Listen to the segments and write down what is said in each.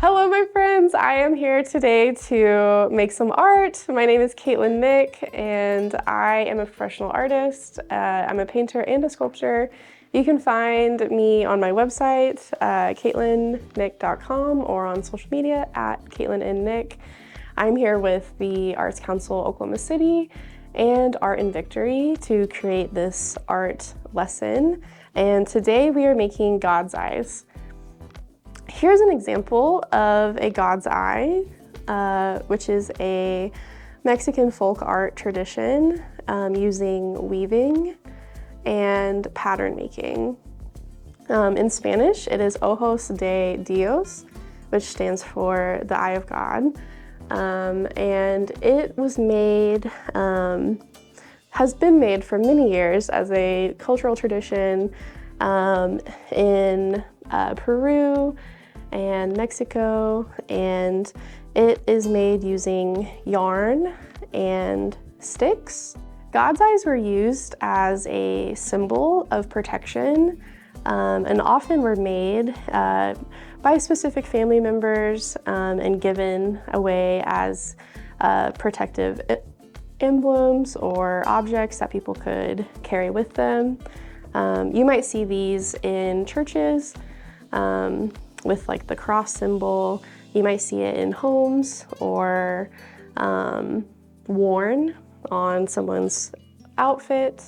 Hello, my friends. I am here today to make some art. My name is Katelynn Knick, and I am a professional artist. I'm a painter and a sculptor. You can find me on my website, KatelynnKnick.com, or on social media at KatelynnNKnick. I'm here with the Arts Council Oklahoma City and Art in Victory to create this art lesson. And today we are making God's eyes. Here's an example of a God's eye, which is a Mexican folk art tradition using weaving and pattern making. In Spanish, it is Ojos de Dios, which stands for the eye of God. And it was made, has been made for many years as a cultural tradition in Peru and Mexico, and it is made using yarn and sticks. God's eyes were used as a symbol of protection and often were made by specific family members and given away as protective emblems or objects that people could carry with them. You might see these in churches with like the cross symbol. You might see it in homes or worn on someone's outfit.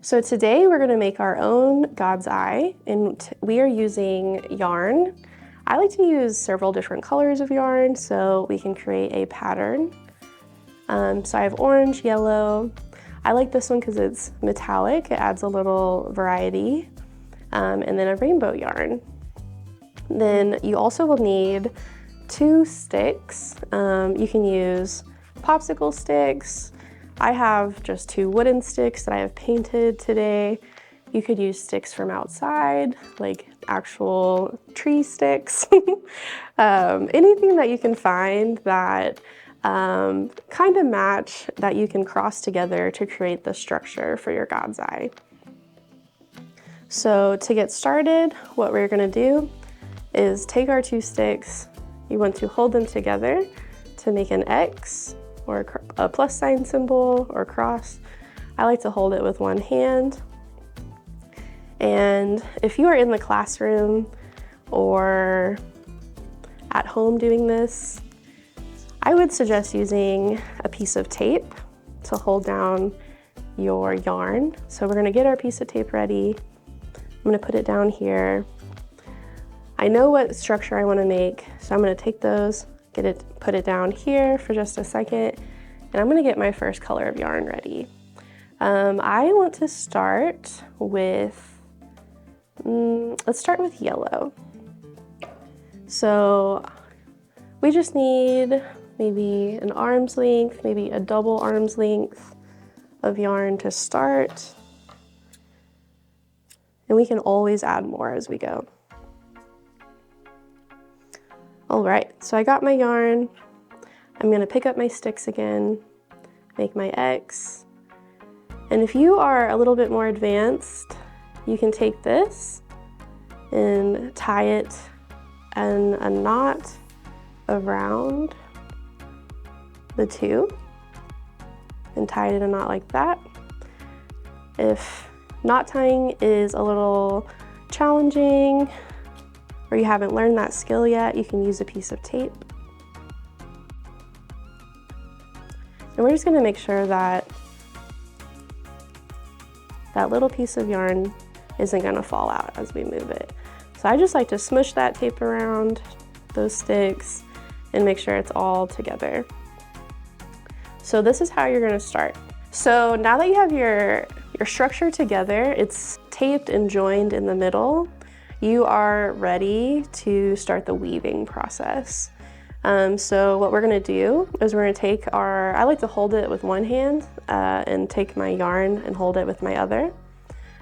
So today we're gonna make our own God's eye, and we are using yarn. I like to use several different colors of yarn so we can create a pattern. So I have orange, yellow. I like this one because it's metallic. It adds a little variety. And then a rainbow yarn. Then you also will need 2 sticks. You can use popsicle sticks. I have just 2 wooden sticks that I have painted today. You could use sticks from outside, like actual tree sticks. Anything that you can find that kind of match, that you can cross together to create the structure for your God's eye. So to get started, what we're gonna do is take our 2 sticks. You want to hold them together to make an X or a plus sign symbol or cross. I like to hold it with one hand. And if you are in the classroom or at home doing this, I would suggest using a piece of tape to hold down your yarn. So we're gonna get our piece of tape ready. I'm gonna put it down here. I know what structure I wanna make, so I'm gonna take those, put it down here for just a second, and I'm gonna get my first color of yarn ready. I want to start with, let's start with yellow. So we just need maybe an arm's length, maybe a double arm's length of yarn to start. And we can always add more as we go. All right, so I got my yarn. I'm gonna pick up my sticks again, make my X. And if you are a little bit more advanced, you can take this and tie it in a knot around the 2 and tie it in a knot like that. If knot tying is a little challenging or you haven't learned that skill yet, you can use a piece of tape. And we're just gonna make sure that that little piece of yarn isn't gonna fall out as we move it. So I just like to smush that tape around those sticks and make sure it's all together. So this is how you're gonna start. So now that you have your structure together, it's taped and joined in the middle, you are ready to start the weaving process. So what we're gonna do is we're gonna take I like to hold it with one hand and take my yarn and hold it with my other.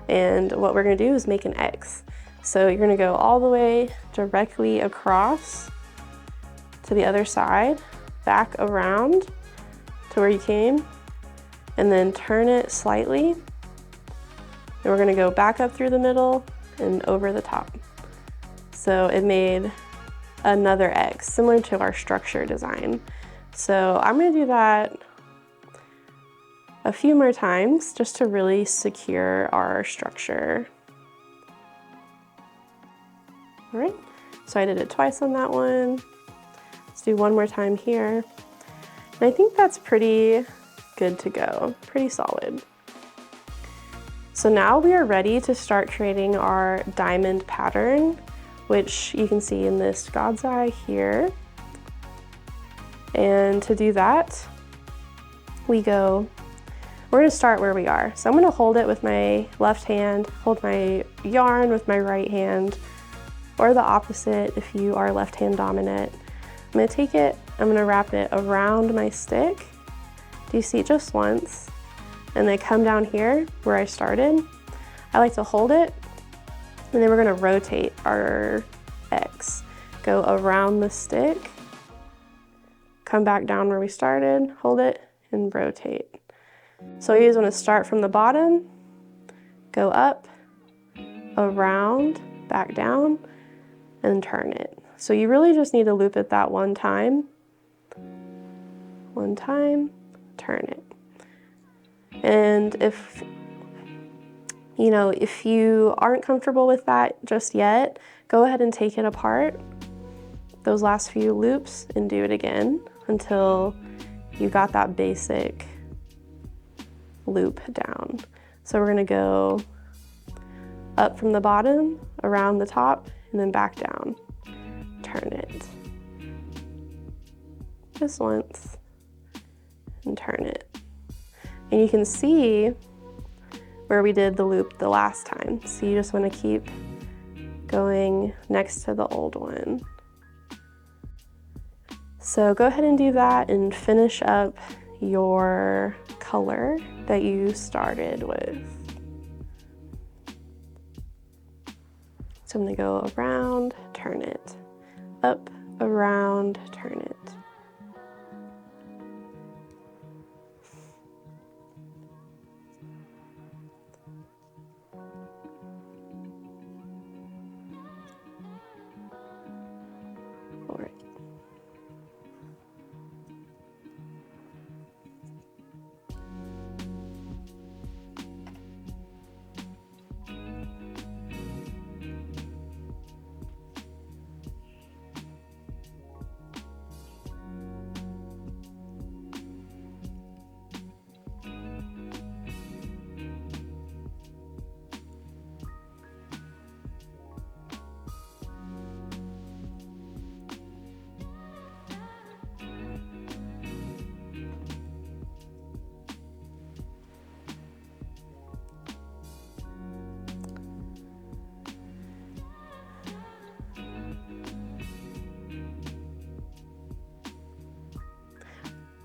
And what we're gonna do is make an X. So you're gonna go all the way directly across to the other side, back around to where you came, and then turn it slightly. And we're gonna go back up through the middle and over the top. So it made another X, similar to our structure design. So I'm gonna do that a few more times just to really secure our structure. All right, so I did it twice on that one. Let's do one more time here. And I think that's pretty good to go, pretty solid. So now we are ready to start creating our diamond pattern, which you can see in this God's eye here. And to do that, we're gonna start where we are. So I'm gonna hold it with my left hand, hold my yarn with my right hand, or the opposite if you are left hand dominant. I'm gonna take it, I'm gonna wrap it around my stick. Do you see it just once? And then come down here where I started. I like to hold it, and then we're gonna rotate our X. Go around the stick, come back down where we started, hold it, and rotate. So you just wanna start from the bottom, go up, around, back down, and turn it. So you really just need to loop it that one time, turn it. And if you aren't comfortable with that just yet, go ahead and take it apart, those last few loops, and do it again until you got that basic loop down. So we're gonna go up from the bottom, around the top, and then back down. Turn it. Just once, and turn it. And you can see where we did the loop the last time. So you just want to keep going next to the old one. So go ahead and do that and finish up your color that you started with. So I'm going to go around, turn it, up, around, turn it.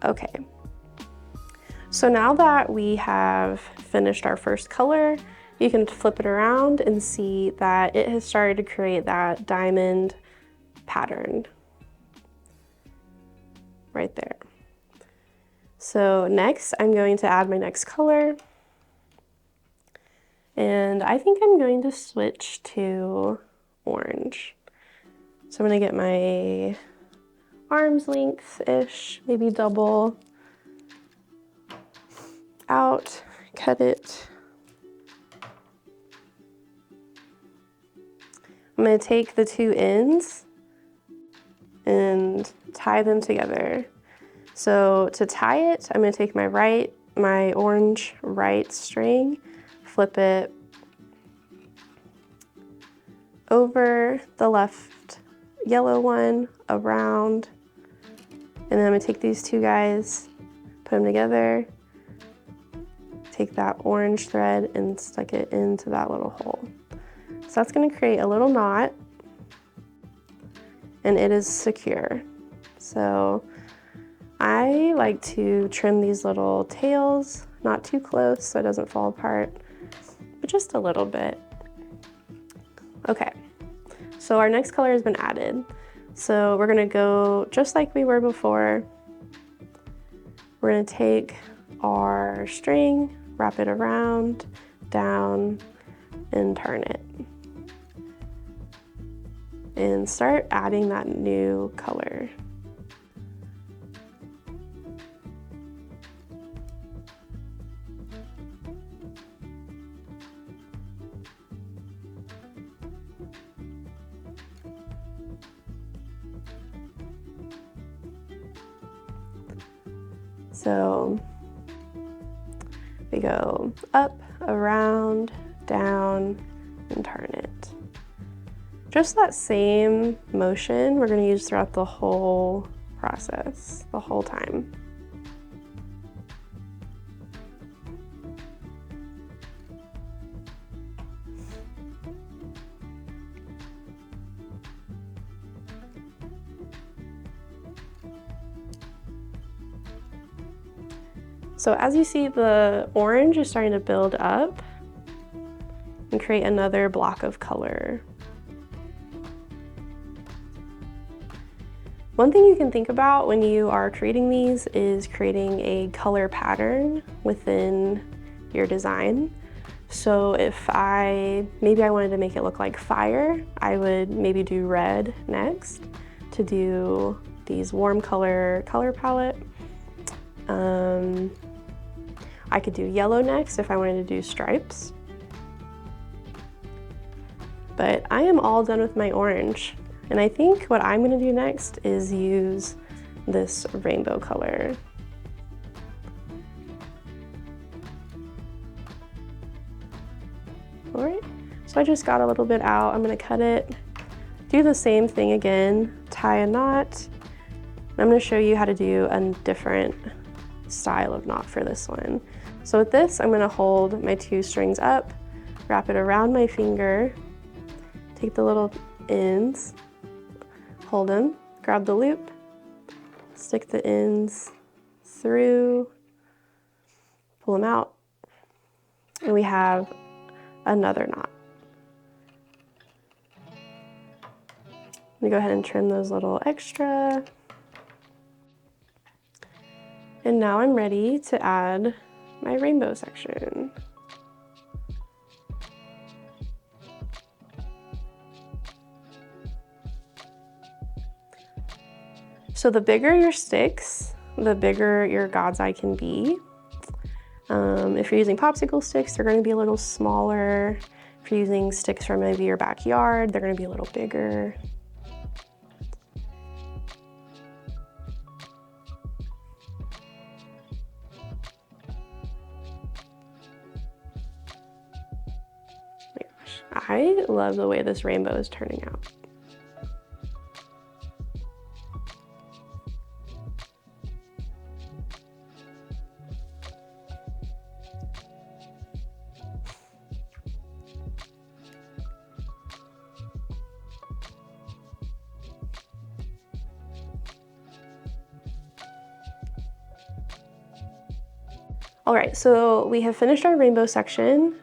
Okay, so now that we have finished our first color, you can flip it around and see that it has started to create that diamond pattern right there. So next, I'm going to add my next color, and I think I'm going to switch to orange. So I'm gonna get my arm's length-ish, maybe double out, cut it. I'm going to take the two ends and tie them together. So to tie it, I'm going to take my orange right string, flip it over the left yellow one, around, and then I'm gonna take these two guys, put them together, take that orange thread and stick it into that little hole. So that's gonna create a little knot, and it is secure. So I like to trim these little tails, not too close so it doesn't fall apart, but just a little bit. Okay, so our next color has been added. So we're gonna go just like we were before. We're gonna take our string, wrap it around, down, and turn it. and start adding that new color. So we go up, around, down, and turn it. Just that same motion we're going to use throughout the whole process, the whole time. So as you see, the orange is starting to build up and create another block of color. One thing you can think about when you are creating these is creating a color pattern within your design. So if maybe I wanted to make it look like fire, I would maybe do red next to do these warm color palette. I could do yellow next if I wanted to do stripes. But I am all done with my orange. And I think what I'm gonna do next is use this rainbow color. All right, so I just got a little bit out. I'm gonna cut it, do the same thing again, tie a knot. I'm gonna show you how to do a different style of knot for this one. So with this, I'm gonna hold my 2 strings up, wrap it around my finger, take the little ends, hold them, grab the loop, stick the ends through, pull them out, and we have another knot. I'm gonna go ahead and trim those little extra. And now I'm ready to add my rainbow section. So the bigger your sticks, the bigger your God's eye can be. If you're using popsicle sticks, they're going to be a little smaller. If you're using sticks from maybe your backyard, they're going to be a little bigger. I love the way this rainbow is turning out. All right, so we have finished our rainbow section.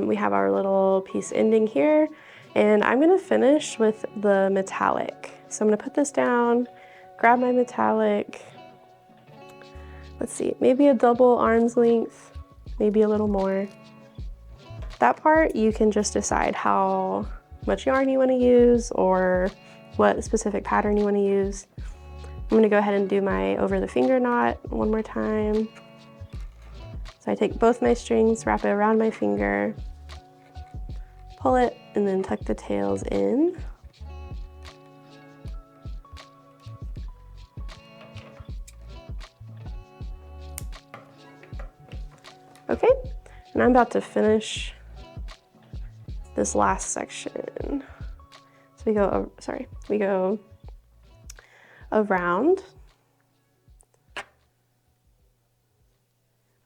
We have our little piece ending here, and I'm gonna finish with the metallic. So I'm gonna put this down, grab my metallic. Let's see, maybe a double arm's length, maybe a little more. That part, you can just decide how much yarn you wanna use or what specific pattern you wanna use. I'm gonna go ahead and do my over the finger knot one more time. So I take both my strings, wrap it around my finger, pull it, and then tuck the tails in. Okay, and I'm about to finish this last section. So we go around,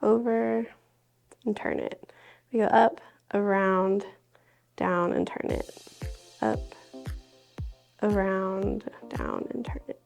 over, and turn it. We go up, around, down, and turn it. Up, around, down, and turn it.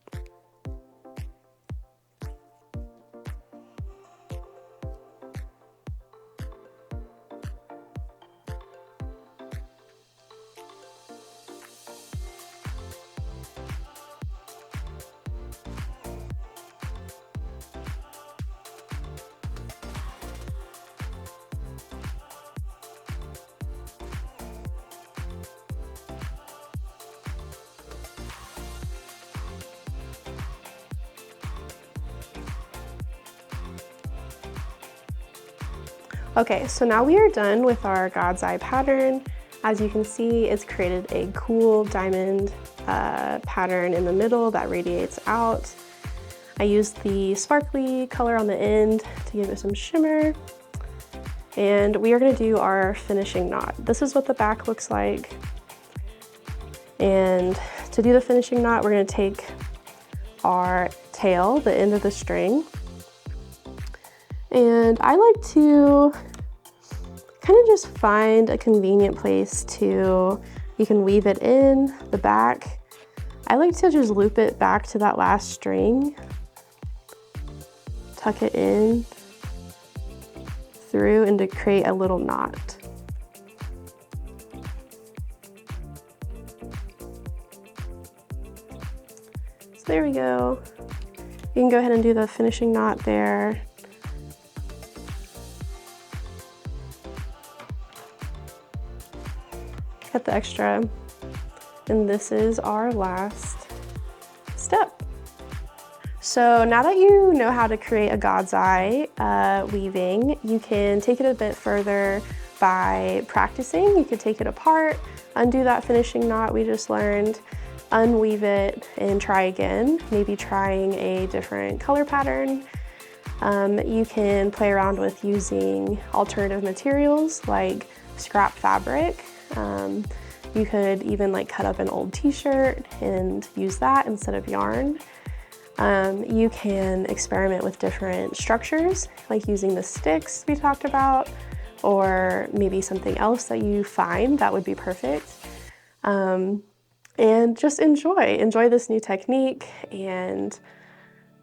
Okay, so now we are done with our God's Eye pattern. As you can see, it's created a cool diamond pattern in the middle that radiates out. I used the sparkly color on the end to give it some shimmer. And we are gonna do our finishing knot. This is what the back looks like. And to do the finishing knot, we're gonna take our tail, the end of the string. And I like to kind of just find a convenient place to, you can weave it in the back. I like to just loop it back to that last string, tuck it in through and to create a little knot. So there we go. You can go ahead and do the finishing knot there. Cut the extra, and this is our last step. So now that you know how to create a God's Eye weaving, you can take it a bit further by practicing. You could take it apart, undo that finishing knot we just learned, unweave it, and try again, maybe trying a different color pattern. You can play around with using alternative materials like scrap fabric. You could even like cut up an old t-shirt and use that instead of yarn. You can experiment with different structures, like using the sticks we talked about, or maybe something else that you find that would be perfect. And just enjoy this new technique and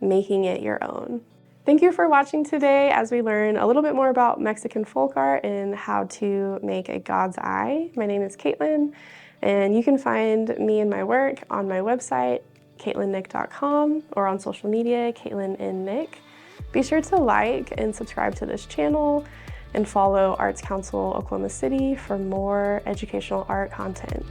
making it your own. Thank you for watching today as we learn a little bit more about Mexican folk art and how to make a God's Eye. My name is Katelynn, and you can find me and my work on my website, KatelynnKnick.com, or on social media, Katelynn Knick. Be sure to like and subscribe to this channel and follow Arts Council Oklahoma City for more educational art content.